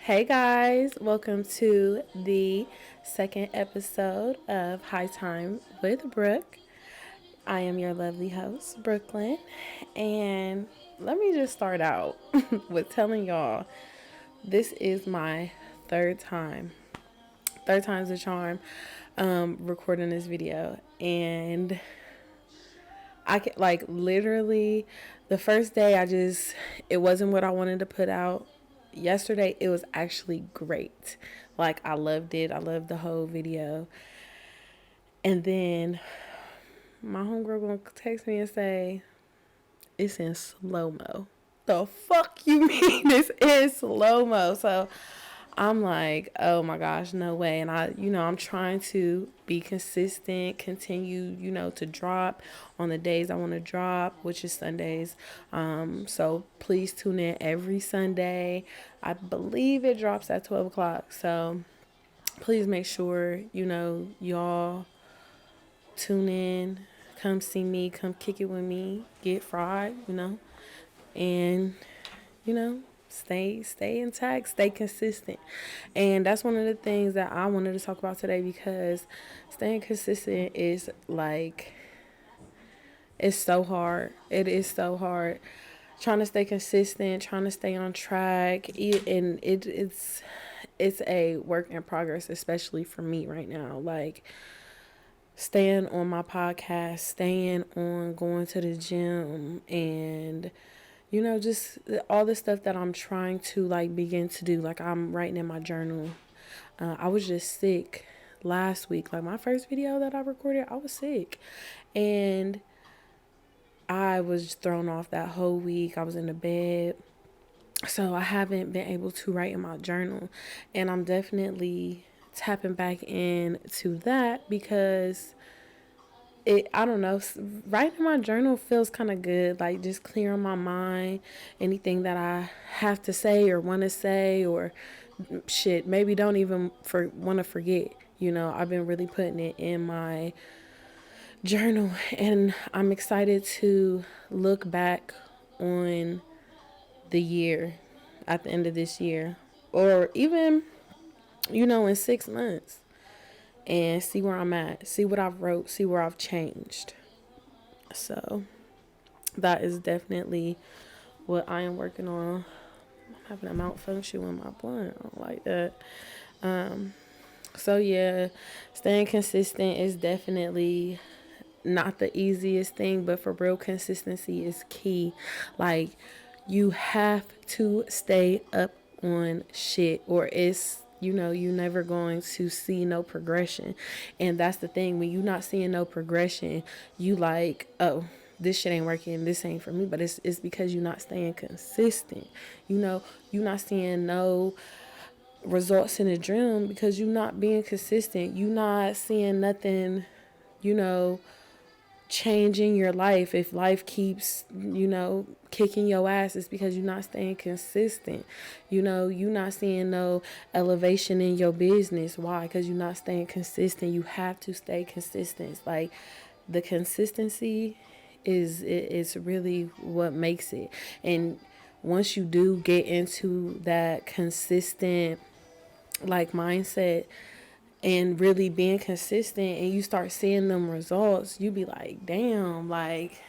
Hey guys, welcome to the second episode of High Time with Brook. I am your lovely host, Brooklyn, and let me just start out with telling y'all this is my third time. Third time's a charm recording this video, and I can like literally the first day it wasn't what I wanted to put out. Yesterday it was actually great. Like I loved it. I loved the whole video. And then my homegirl gonna text me and say it's in slow mo. The fuck you mean it's in slow mo? So I'm like, oh my gosh, no way. And I'm trying to be consistent, continue, to drop on the days I want to drop, which is Sundays. So please tune in every Sunday. I believe it drops at 12 o'clock. So please make sure, y'all tune in, come see me, come kick it with me, get fried, and you know stay intact, stay consistent. And that's one of the things that I wanted to talk about today, because staying consistent is like, it's so hard. It is so hard trying to stay consistent, trying to stay on track, and it's a work in progress, especially for me right now. Like staying on my podcast, staying on going to the gym, and just all the stuff that I'm trying to like begin to do. Like I'm writing in my journal. I was just sick last week. Like my first video that I recorded, I was sick. And I was thrown off that whole week. I was in the bed. So I haven't been able to write in my journal. And I'm definitely tapping back into that, because I don't know, writing my journal feels kind of good, like just clearing my mind, anything that I have to say or want to say, or shit, maybe don't even want to forget. I've been really putting it in my journal, and I'm excited to look back on the year at the end of this year, or even in 6 months, and see where I'm at, see what I've wrote, see where I've changed. So that is definitely what I am working on. I'm having a malfunction with my blunt. I don't like that. So yeah, staying consistent is definitely not the easiest thing, but for real, consistency is key. Like you have to stay up on shit, or it's you're never going to see no progression. And that's the thing, when you're not seeing no progression, you like, oh, this shit ain't working, this ain't for me. But it's because you're not staying consistent. You're not seeing no results in the dream because you're not being consistent. You're not seeing nothing, you know changing your life. If life keeps kicking your ass, it's because you're not staying consistent. You're not seeing no elevation in your business. Why? Because you're not staying consistent. You have to stay consistent. It's like the consistency is really what makes it. And once you do get into that consistent like mindset and really being consistent, and you start seeing them results, you be like, damn, like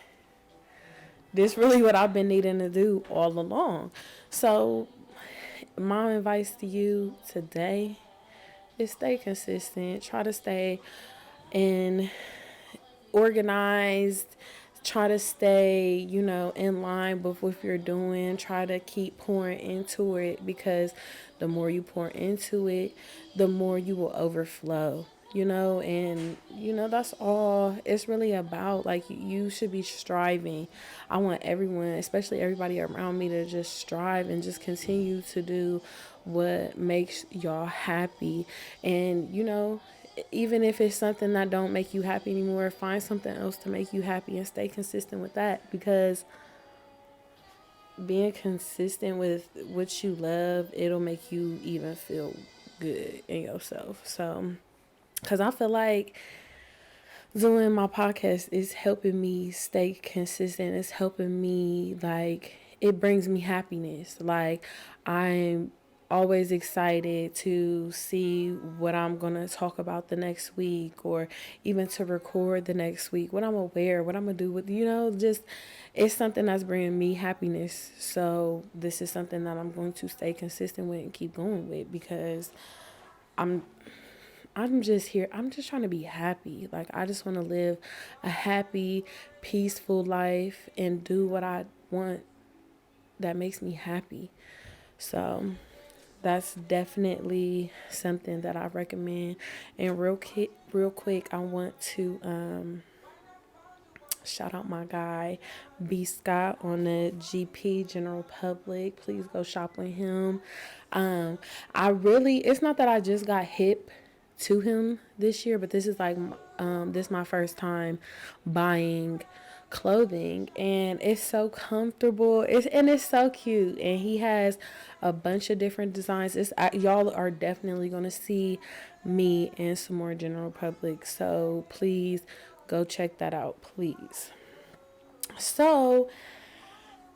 this really what I've been needing to do all along. So my advice to you today is stay consistent. Try to stay in organized. Try to stay, in line with what you're doing. Try to keep pouring into it, because the more you pour into it, the more you will overflow. And that's all it's really about. Like you should be striving. I want everyone, especially everybody around me, to just strive and just continue to do what makes y'all happy. And even if it's something that don't make you happy anymore, find something else to make you happy and stay consistent with that, because being consistent with what you love, it'll make you even feel good in yourself. So because I feel like doing my podcast is helping me stay consistent. It's helping me, like, it brings me happiness. Like, I'm always excited to see what I'm going to talk about the next week, or even to record the next week, what I'm going to wear, what I'm going to do with, just it's something that's bringing me happiness. So this is something that I'm going to stay consistent with and keep going with, because I'm I'm just here. I'm just trying to be happy. Like, I just want to live a happy, peaceful life and do what I want that makes me happy. So that's definitely something that I recommend. And real quick, I want to shout out my guy B Scott on the GP General Public. Please go shop with him. Um, it's not that I just got hip to him this year, but this is like this is my first time buying clothing, and it's so comfortable. It's so cute, and he has a bunch of different designs. Y'all are definitely gonna see me in some more General Public, so please go check that out, please. So,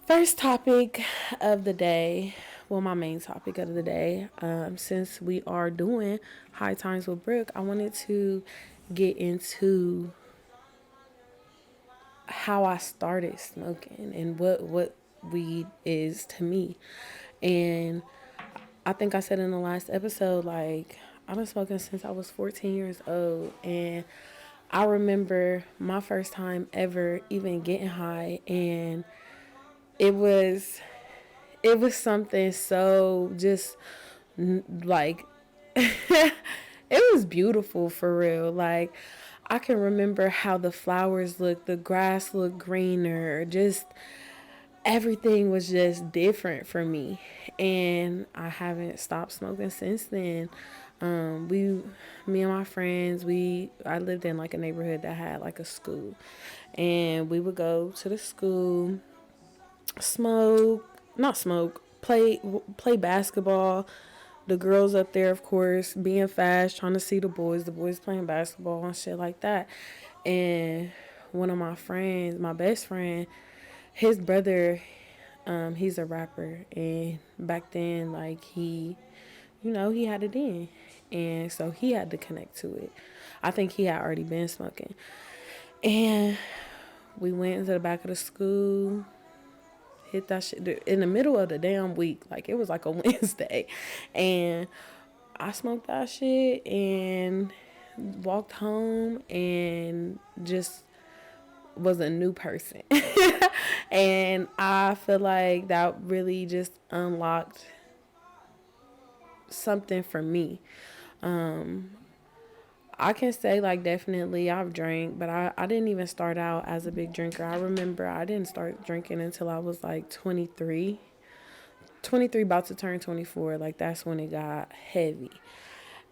first topic of the day, well, my main topic of the day, since we are doing High Times with Brook, I wanted to get into how I started smoking and what weed is to me. And I think I said in the last episode, like, I've been smoking since I was 14 years old, and I remember my first time ever even getting high, and it was something so just like it was beautiful for real. Like, I can remember how the flowers looked, the grass looked greener, just everything was just different for me. And I haven't stopped smoking since then. Me and my friends, I lived in like a neighborhood that had like a school, and we would go to the school, not smoke, play basketball. The girls up there, of course, being fast, trying to see the boys playing basketball and shit like that. And one of my friends, my best friend, his brother, he's a rapper, and back then, like, he had it in, and so he had to connect to it. I think he had already been smoking, and we went into the back of the school, hit that shit in the middle of the damn week, like it was like a Wednesday, and I smoked that shit and walked home and just was a new person. And I feel like that really just unlocked something for me. I can say, like, definitely I've drank, but I didn't even start out as a big drinker. I remember I didn't start drinking until I was like 23, about to turn 24. Like, that's when it got heavy.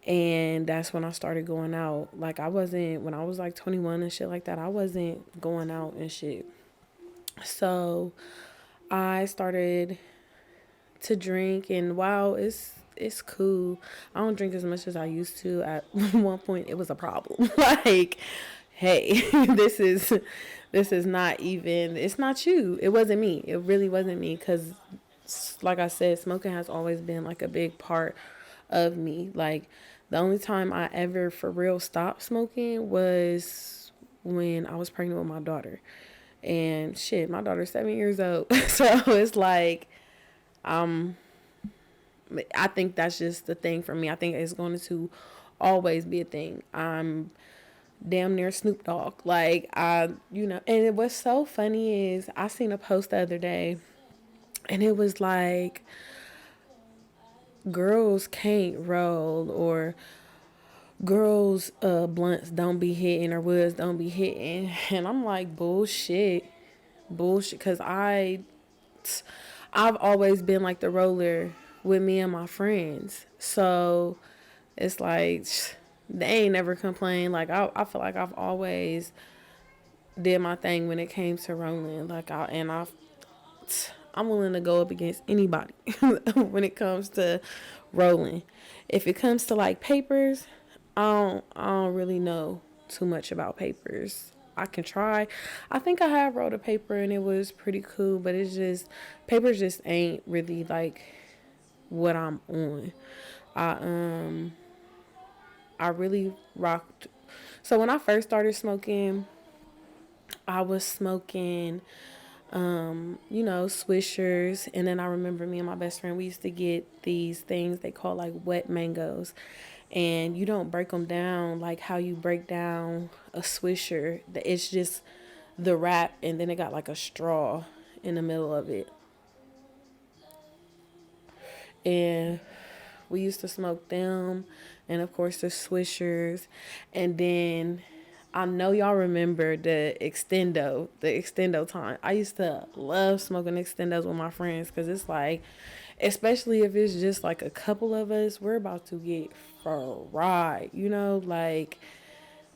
And that's when I started going out. Like, when I was like 21 and shit like that, I wasn't going out and shit. So I started to drink, and wow, it's cool. I don't drink as much as I used to. At one point, it was a problem. Like, hey, this is not even. It's not you. It wasn't me. It really wasn't me. Because, like I said, smoking has always been like a big part of me. Like, the only time I ever for real stopped smoking was when I was pregnant with my daughter. And shit, my daughter's 7 years old. So it's like, I think that's just the thing for me. I think it's going to always be a thing. I'm damn near Snoop Dogg. Like, and what's so funny is I seen a post the other day, and it was like, girls can't roll, or girls blunts don't be hitting, or woods don't be hitting. And I'm like, bullshit, because I've always been like the roller with me and my friends. So it's like, they ain't never complained. Like, I feel like I've always did my thing when it came to rolling. Like, I'm willing to go up against anybody when it comes to rolling. If it comes to like papers, I don't really know too much about papers. I can try. I think I have rolled a paper and it was pretty cool, but papers just ain't really like what I'm on. I um I really rocked. So when I first started smoking, I was smoking swishers. And then I remember me and my best friend, we used to get these things they call like wet mangoes. And you don't break them down like how you break down a swisher. It's just the wrap, and then it got like a straw in the middle of it. And we used to smoke them, and of course the swishers. And then I know y'all remember the extendo time. I used to love smoking extendos with my friends, because it's like, especially if it's just like a couple of us, we're about to get fried, like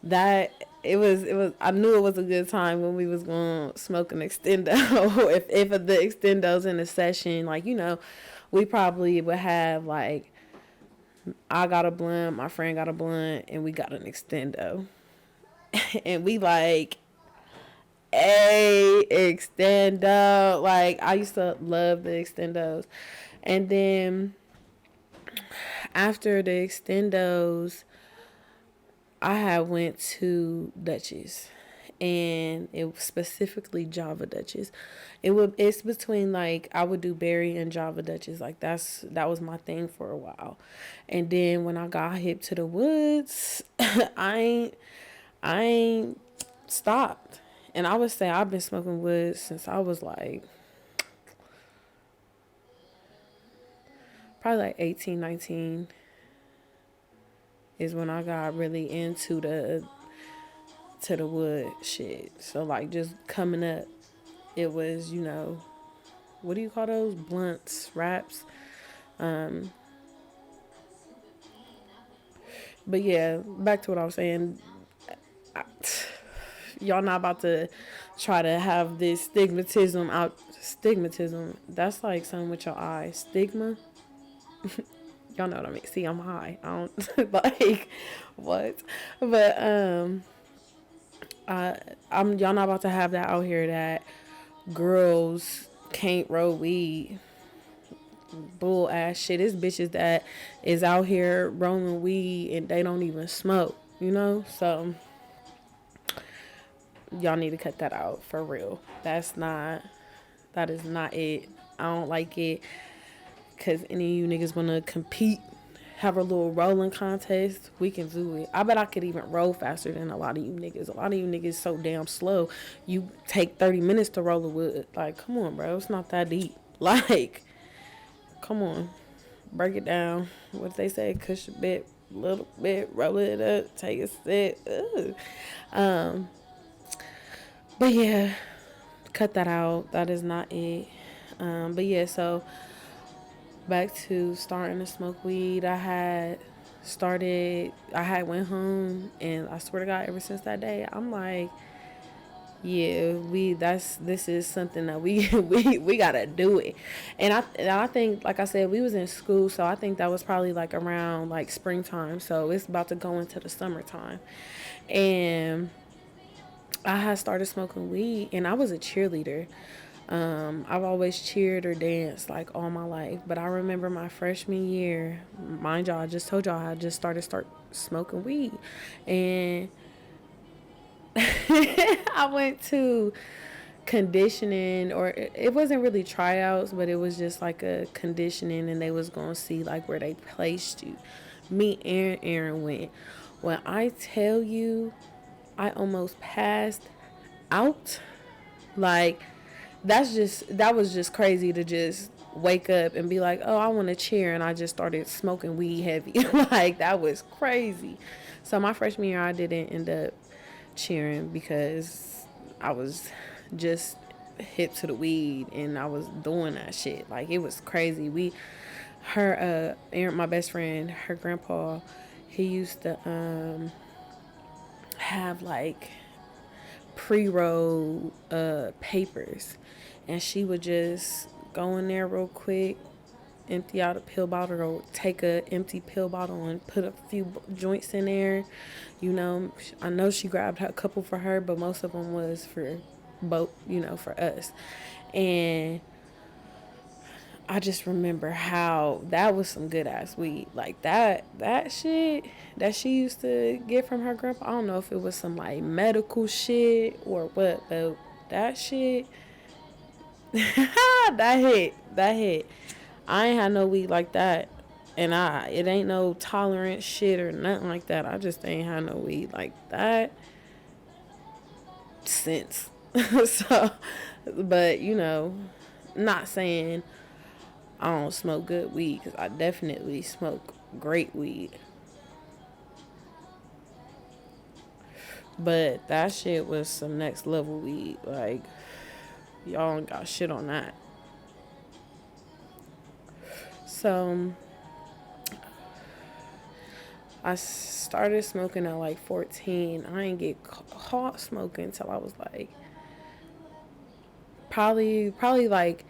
that. It was I knew it was a good time when we was going to smoke an extendo. if the extendos in a session, like, we probably would have like, I got a blunt, my friend got a blunt, and we got an extendo. And we like, a extendo. Like, I used to love the extendos. And then after the extendos, I had went to Dutchess, and it was specifically Java Dutchess. It's between, like, I would do berry and Java Dutchess. Like, that was my thing for a while. And then when I got hip to the woods, I ain't stopped. And I would say I've been smoking woods since I was like probably like 18, 19 is when I got really into the wood shit. So like, just coming up, it was, what do you call those? Blunts, wraps. Um but yeah, back to what I was saying. I, y'all not about to try to have this stigmatism. That's like something with your eyes. Stigma. Y'all know what I mean. See, I'm high. I don't like what. But I'm y'all not about to have that out here, that girls can't roll weed. Bull ass shit. It's bitches that is out here rolling weed and they don't even smoke, So y'all need to cut that out for real. That is not it. I don't like it. Cause any of you niggas wanna compete, have a little rolling contest, we can do it. I bet I could even roll faster than a lot of you niggas. A lot of you niggas so damn slow. You take 30 minutes to roll a wood. Like, come on, bro. It's not that deep. Like, come on. Break it down. What they say? Cush a bit, little bit, roll it up, take a sip. But yeah, cut that out. That is not it. But yeah, so back to starting to smoke weed. I had went home, and I swear to God, ever since that day, I'm like, yeah, this is something that we gotta do it. And I think, like I said, we was in school, so I think that was probably like around like springtime. So it's about to go into the summertime, and I had started smoking weed, and I was a cheerleader. I've always cheered or danced like all my life, but I remember my freshman year, mind y'all, I just told y'all I just start smoking weed, and I went to conditioning, or it wasn't really tryouts, but it was just like a conditioning, and they was gonna see like where they placed you. Me and Aaron went. When I tell you, I almost passed out. Like, that was just crazy to just wake up and be like, oh, I want to cheer, and I just started smoking weed heavy. Like, that was crazy. So my freshman year, I didn't end up cheering because I was just hip to the weed, and I was doing that shit. Like, it was crazy. Aaron, my best friend, her grandpa, he used to have like pre-roll papers, and she would just go in there real quick, empty out a pill bottle, or take a empty pill bottle and put a few joints in there. I know she grabbed a couple for her, but most of them was for both, for us. And I just remember how that was some good ass weed. Like that shit that she used to get from her grandpa. I don't know if it was some like medical shit or what, but that shit that hit. I ain't had no weed like that. And it ain't no tolerant shit or nothing like that. I just ain't had no weed like that since. So, but not saying I don't smoke good weed, because I definitely smoke great weed. But that shit was some next level weed. Like, y'all ain't got shit on that. So, I started smoking at like 14. I didn't get caught smoking until I was like, probably like,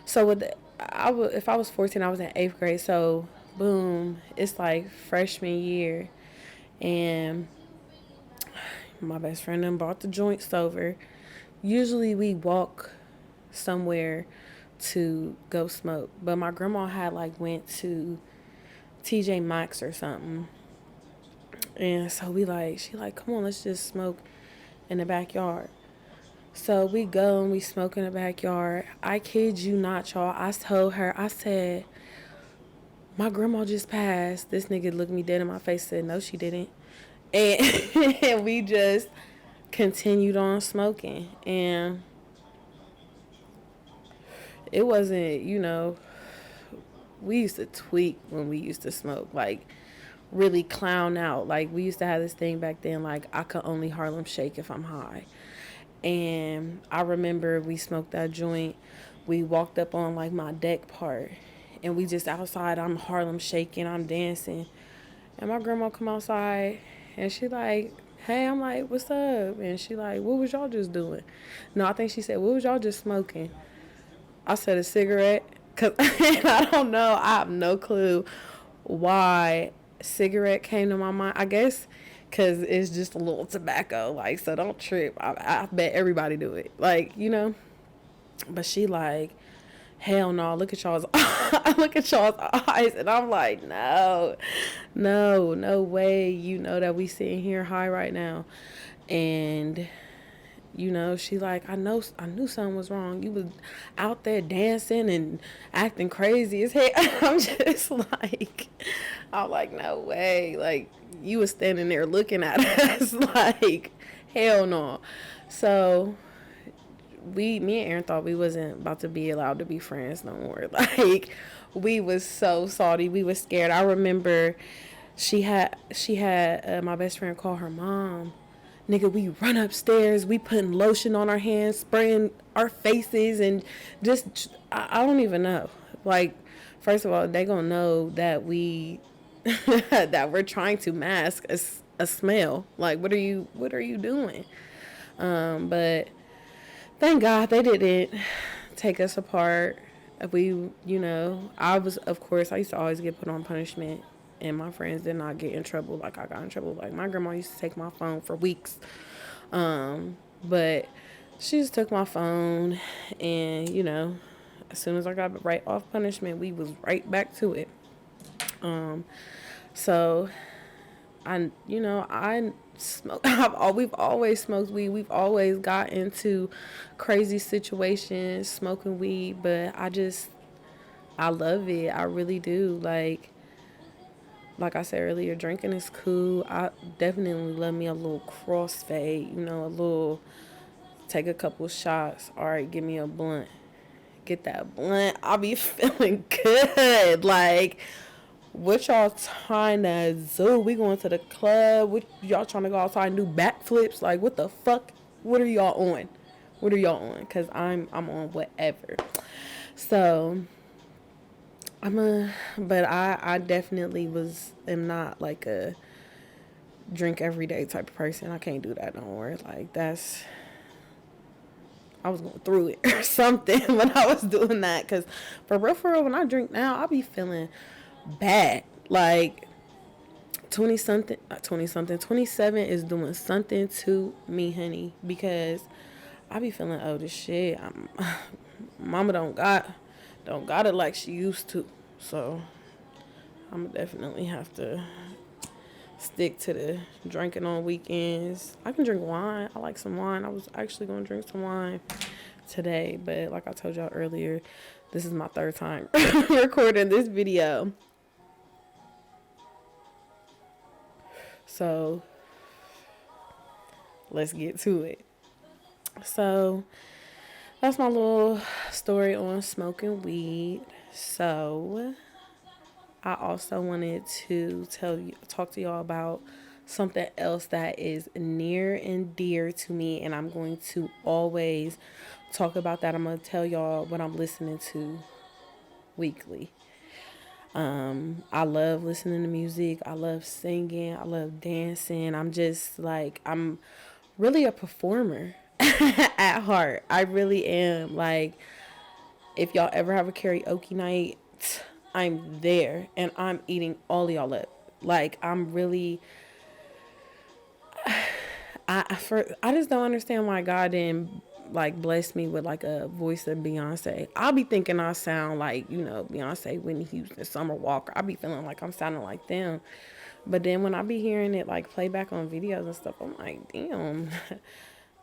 so with if I was 14, I was in 8th grade. So, boom, it's like freshman year. And my best friend then brought the joints over. Usually we walk somewhere to go smoke, but my grandma had like went to TJ Maxx or something, and so she like, come on, let's just smoke in the backyard. So we go and we smoke in the backyard. I kid you not, y'all. I told her, I said, my grandma just passed. This nigga looked me dead in my face, said, no, she didn't. And we just continued on smoking. And it wasn't, we used to tweak when we used to smoke. Like, really clown out. Like, we used to have this thing back then, like, I could only Harlem shake if I'm high. And I remember we smoked that joint. We walked up on like my deck part, and we just outside. I'm Harlem shaking. I'm dancing, and my grandma come outside, and she like, "Hey," I'm like, "What's up?" And she like, "What was y'all just doing?" No, I think she said, "What was y'all just smoking?" I said, "A cigarette," cause I don't know. I have no clue why cigarette came to my mind. I guess because it's just a little tobacco, like, so don't trip. I bet everybody do it, like, but she like, hell no, look at y'all's look at y'all's eyes. And I'm like, no way, that we sitting here high right now. And she like, I knew something was wrong. You was out there dancing and acting crazy as hell. I'm like, no way. Like, you was standing there looking at us like, hell no. So me and Aaron thought we wasn't about to be allowed to be friends no more. Like, we was so salty. We was scared. I remember she had my best friend call her mom. Nigga, we run upstairs, we putting lotion on our hands, spraying our faces, and just, I don't even know. Like, first of all, they gonna know that that we're trying to mask a smell. Like, what are you doing? But thank God they didn't take us apart. I used to always get put on punishment, and my friends did not get in trouble like I got in trouble. Like, my grandma used to take my phone for weeks. But she just took my phone, and, as soon as I got right off punishment, we was right back to it. So I smoke. We've always smoked weed. We've always got into crazy situations smoking weed, but I love it. I really do. Like I said earlier, drinking is cool. I definitely love me a little crossfade, a little, take a couple shots. All right, give me a blunt. Get that blunt. I'll be feeling good. Like, what y'all trying to do? We going to the club? What y'all trying to go outside and do backflips? Like, what the fuck? What are y'all on? Because I'm on whatever. So but I definitely am not like a drink every day type of person. I can't do that no more. Like, I was going through it or something when I was doing that. Because for real, when I drink now, I be feeling bad. Like, 27 is doing something to me, honey, because I be feeling old as shit. Mama don't got don't got it like she used to. So I'm gonna definitely have to stick to the drinking on weekends. I can drink wine. I like some wine. I was actually gonna drink some wine today, but like I told y'all earlier, this is my third time recording this video. So let's get to it. So that's my little story on smoking weed. So I also wanted to talk to y'all about something else that is near and dear to me, and I'm going to always talk about that. I'm going to tell y'all what I'm listening to weekly. I love listening to music. I love singing. I love dancing. I'm really a performer at heart. I really am. Like, if y'all ever have a karaoke night, I'm there and I'm eating all of y'all up. Like, I'm really, I just don't understand why God didn't like bless me with like a voice of Beyonce. I'll be thinking I sound like, Beyonce, Whitney Houston, Summer Walker. I'll be feeling like I'm sounding like them. But then when I be hearing it like play back on videos and stuff, I'm like, damn,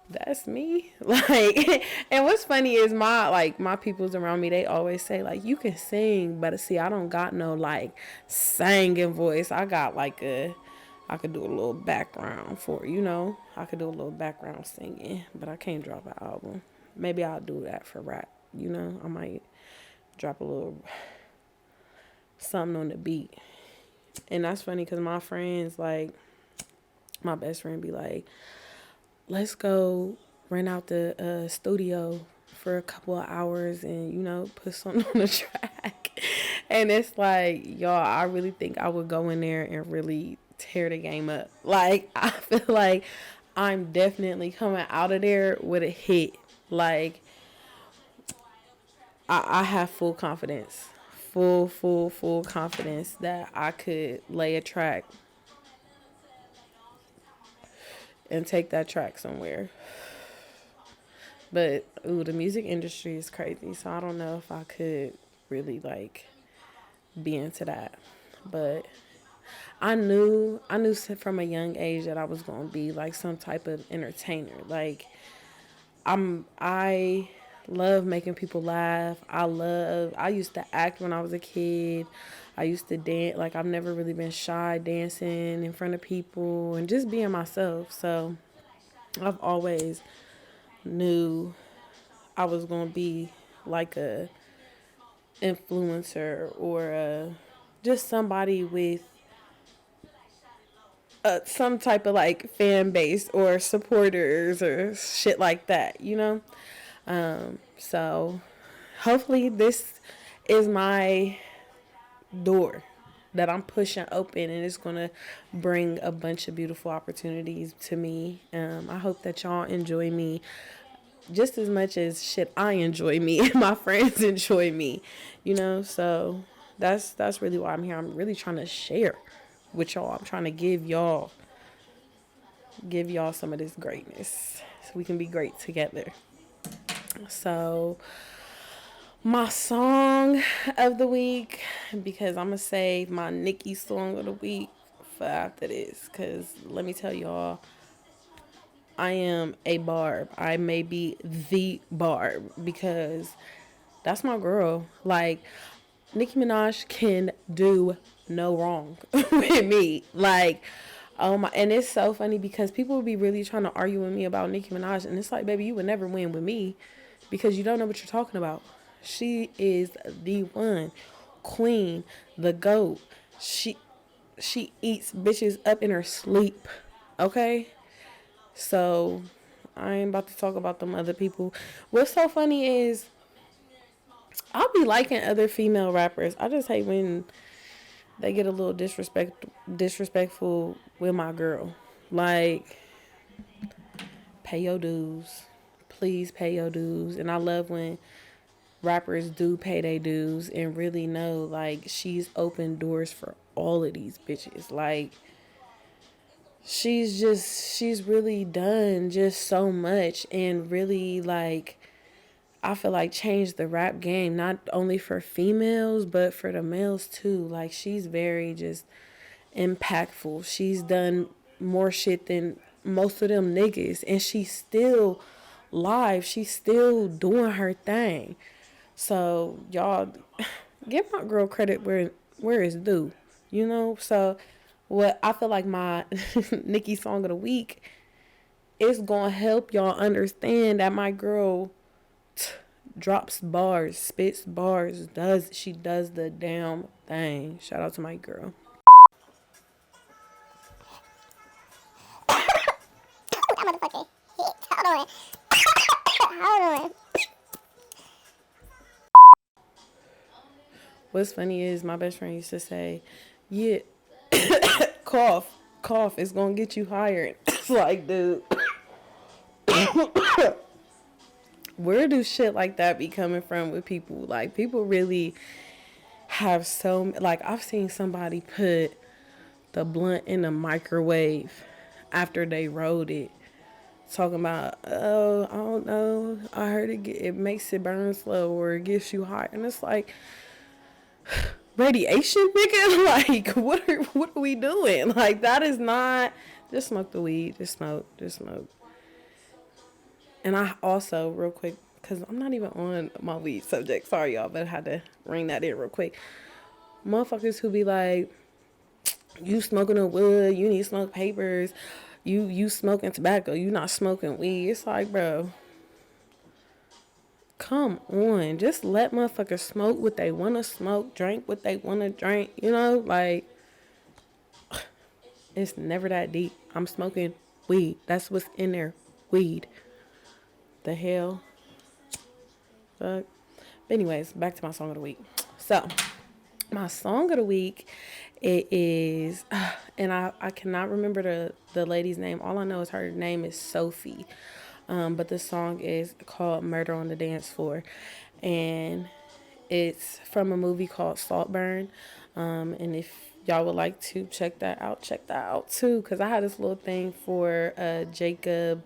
that's me. Like, and what's funny is my peoples around me, they always say like, you can sing, but see, I don't got no like singing voice. I got like I could do a little background I could do a little background singing, but I can't drop an album. Maybe I'll do that for rap. I might drop a little something on the beat. And that's funny because my friends, like, my best friend be like, let's go rent out the studio for a couple of hours and, put something on the track. And it's like, y'all, I really think I would go in there and really tear the game up. Like, I feel like I'm definitely coming out of there with a hit. Like, I have full confidence. Full confidence that I could lay a track and take that track somewhere. But the music industry is crazy, so I don't know if I could really like be into that. But I knew from a young age that I was gonna be like some type of entertainer. Like, I love making people laugh. I used to act when I was a kid. I used to dance. Like, I've never really been shy dancing in front of people and just being myself. So I've always knew I was going to be like a influencer or just somebody with some type of like fan base or supporters or shit like that. So hopefully this is my door that I'm pushing open, and it's going to bring a bunch of beautiful opportunities to me. I hope that y'all enjoy me just as much as shit I enjoy me and my friends enjoy me, so that's really why I'm here. I'm really trying to share with y'all. I'm trying to give y'all some of this greatness so we can be great together. So my song of the week, because I'm gonna save my Nicki song of the week for after this, because let me tell y'all, I am a Barb. I may be the Barb because that's my girl. Like, Nicki Minaj can do no wrong with me. Like, oh my, and it's so funny because people would be really trying to argue with me about Nicki Minaj, and it's like, baby, you would never win with me because you don't know what you're talking about. She is the one, queen, the GOAT. She eats bitches up in her sleep. Okay? So I ain't about to talk about them other people. What's so funny is I'll be liking other female rappers. I just hate when they get a little disrespectful with my girl. Like, pay your dues. Please pay your dues. And I love when rappers do pay their dues and really know, like, she's opened doors for all of these bitches. Like, she's really done just so much, and really, like, I feel like changed the rap game, not only for females, but for the males too. Like, she's very just impactful. She's done more shit than most of them niggas, and she's still live. She's still doing her thing. So y'all, give my girl credit where it's due. You know. So what I feel like my Nicki song of the week is gonna help y'all understand that my girl drops bars, spits bars, she does the damn thing. Shout out to my girl. That motherfucker hit. Hold on. Hold on. What's funny is my best friend used to say, yeah, cough, cough, it's gonna get you hired. It's like, dude, where do shit like that be coming from with people? Like, people really have like, I've seen somebody put the blunt in the microwave after they rolled it. Talking about, oh, I don't know, I heard it makes it burn slow or it gets you hot. And it's like, radiation, nigga? Like, what are we doing? Like, that is not, just smoke the weed. Just smoke. And I also, real quick, because I'm not even on my weed subject. Sorry, y'all, but I had to ring that in real quick. Motherfuckers who be like, you smoking a wood, you need to smoke papers, you smoking tobacco, you not smoking weed. It's like, bro, come on. Just let motherfuckers smoke what they want to smoke, drink what they want to drink, you know? Like, it's never that deep. I'm smoking weed. That's what's in there. Weed. The hell? Fuck. But anyways, back to my song of the week. So, my song of the week, it is, and I cannot remember the lady's name. All I know is her name is Sophie. But the song is called Murder on the Dance Floor. And it's from a movie called Saltburn. And if y'all would like to check that out too. Because I had this little thing for Jacob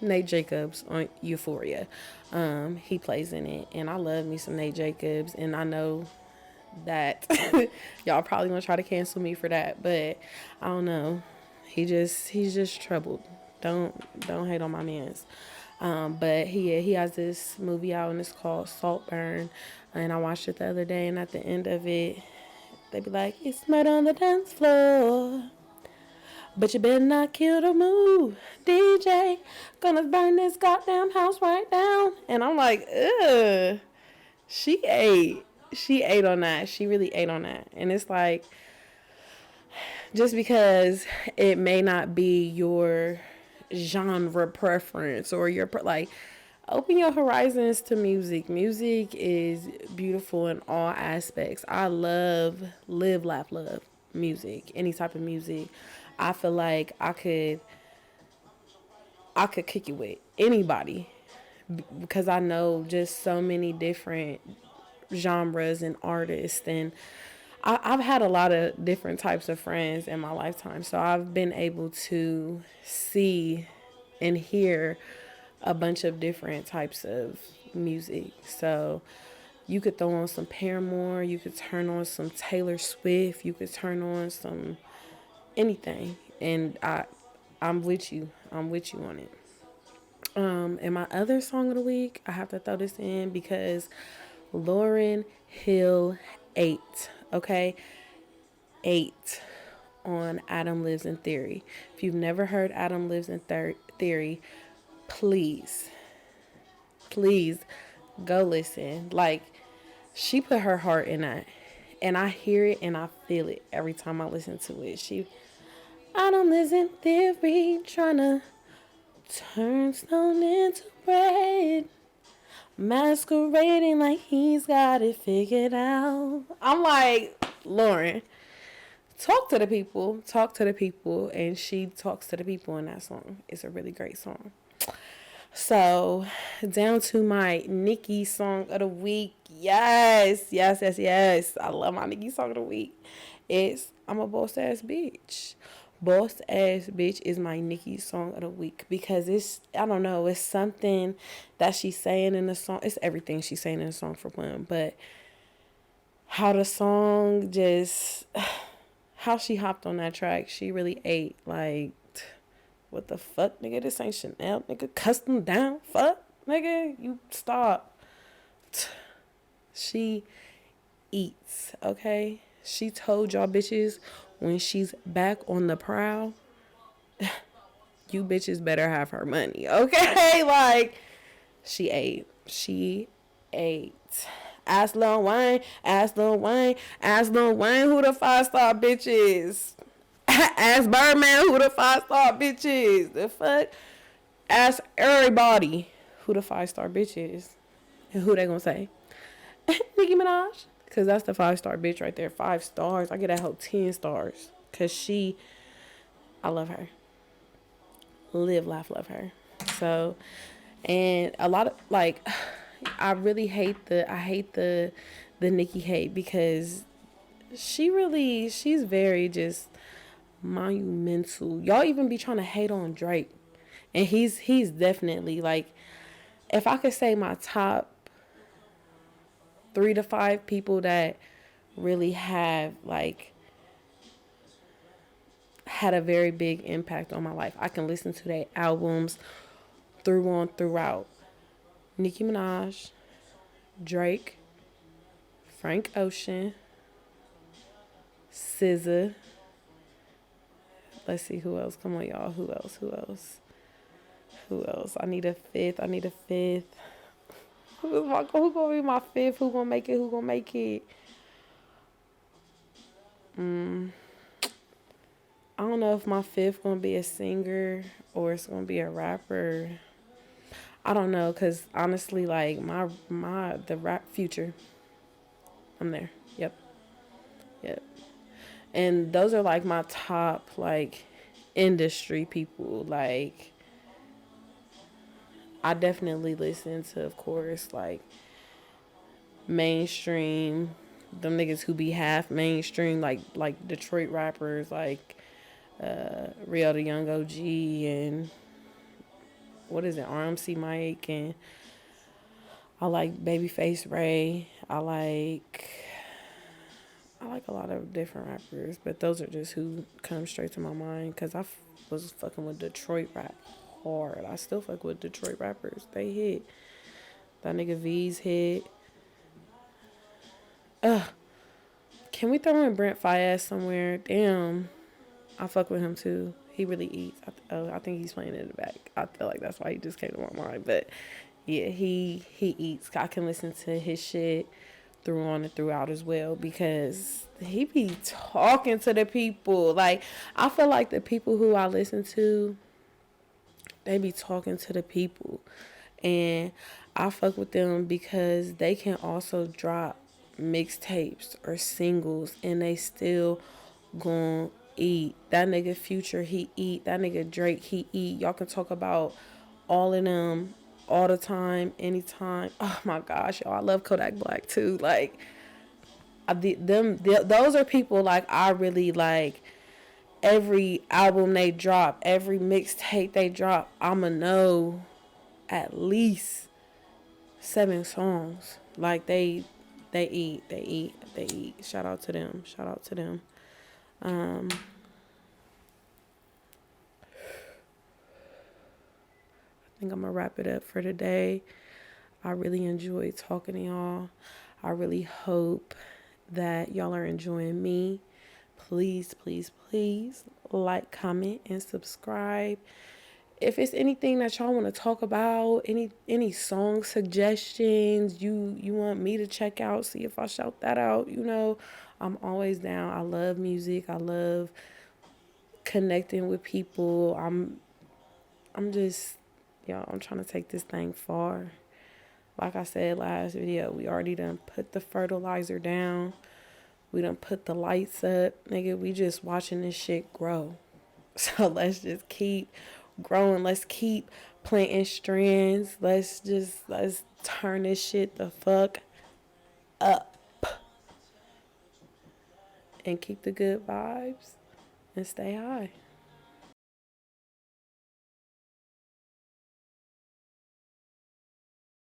Nate Jacobs on Euphoria. He plays in it. And I love me some Nate Jacobs. And I know that y'all probably gonna try to cancel me for that. But I don't know. He's just troubled. Don't hate on my mans. But he has this movie out and it's called Saltburn, and I watched it the other day. And at the end of it, they be like, "It's murder on the dance floor, but you better not kill the move, DJ. Gonna burn this goddamn house right down." And I'm like, ugh. She ate on that. She really ate on that. And it's like, just because it may not be your genre preference or your like, open your horizons to music. Music is beautiful in all aspects. I love, live, laugh, love music. Any type of music. I feel like I could kick it with anybody because I know just so many different genres and artists, and I've had a lot of different types of friends in my lifetime, so I've been able to see and hear a bunch of different types of music. So you could throw on some Paramore, you could turn on some Taylor Swift, you could turn on some anything, and I'm with you. I'm with you on it. And my other song of the week, I have to throw this in because Lauryn Hill 8, okay? 8 on Adam Lives in Theory. If you've never heard Adam Lives in Theory, please go listen. Like, she put her heart in that. And I hear it and I feel it every time I listen to it. Adam lives in theory, trying to turn stone into bread. Masquerading like he's got it figured out. I'm like, Lauryn, talk to the people. And she talks to the people in that song. It's a really great song. So, down to my Nicki song of the week. Yes. I love my Nicki song of the week. It's I'm a Boss Ass Bitch Boss Ass Bitch is my Nicki song of the week because it's, I don't know, it's something that she's saying in the song. It's everything she's saying in the song for one, but how the song just, how she hopped on that track, she really ate. Like, what the fuck, nigga? This ain't Chanel, nigga. Custom down, fuck, nigga. You stop. She eats, okay? She told y'all bitches when she's back on the prowl, you bitches better have her money, okay? Like, she ate. She ate. Ask Lil Wayne, ask Lil Wayne, ask Lil Wayne who the 5-star bitch is. Ask Birdman who the 5-star bitch is. The fuck? Ask everybody who the 5-star bitch is. And who they gonna say? Nicki Minaj. Cause that's the 5-star bitch right there. 5 stars. I get that hoe 10 stars. Cause I love her. Live, laugh, love her. So, and a lot of, like, I really hate the Nicki hate because she's very just monumental. Y'all even be trying to hate on Drake. And he's definitely, like, if I could say my top 3 to 5 people that really have, like, had a very big impact on my life. I can listen to their albums throughout. Nicki Minaj, Drake, Frank Ocean, SZA. Let's see who else. Come on, y'all. Who else? I need a fifth. Who gonna be my fifth? Who gonna make it? I don't know if my fifth gonna be a singer or it's gonna be a rapper. I don't know, cause honestly, like the rap Future, I'm there. Yep. And those are like my top, like, industry people. Like, I definitely listen to, of course, like, mainstream, them niggas who be half mainstream, like Detroit rappers, like Real the Young OG and what is it, RMC Mike, and I like Babyface Ray. I like a lot of different rappers, but those are just who come straight to my mind because was fucking with Detroit rap hard. I still fuck with Detroit rappers. They hit. That nigga V's hit. Can we throw in Brent Fayez somewhere? Damn. I fuck with him too. He really eats. I think he's playing in the back. I feel like that's why he just came to my mind. But yeah, he eats. I can listen to his shit throughout as well because he be talking to the people. Like, I feel like the people who I listen to, they be talking to the people. And I fuck with them because they can also drop mixtapes or singles and they still gon' eat. That nigga Future, he eat. That nigga Drake, he eat. Y'all can talk about all of them all the time, anytime. Oh my gosh, y'all, I love Kodak Black too. Like, those are people like I really like. Every album they drop, every mixtape they drop, I'ma know at least 7 songs. Like, they eat. Shout out to them. I think I'm gonna wrap it up for today. I really enjoyed talking to y'all. I really hope that y'all are enjoying me. Please like, comment, and subscribe. If it's anything that y'all want to talk about, any song suggestions you want me to check out, see if I shout that out, I'm always down. I love music. I love connecting with people. I'm just, y'all, I'm trying to take this thing far. Like I said last video, we already done put the fertilizer down. We done put the lights up. Nigga, we just watching this shit grow. So let's just keep growing. Let's keep planting strands. Let's turn this shit the fuck up. And keep the good vibes and stay high.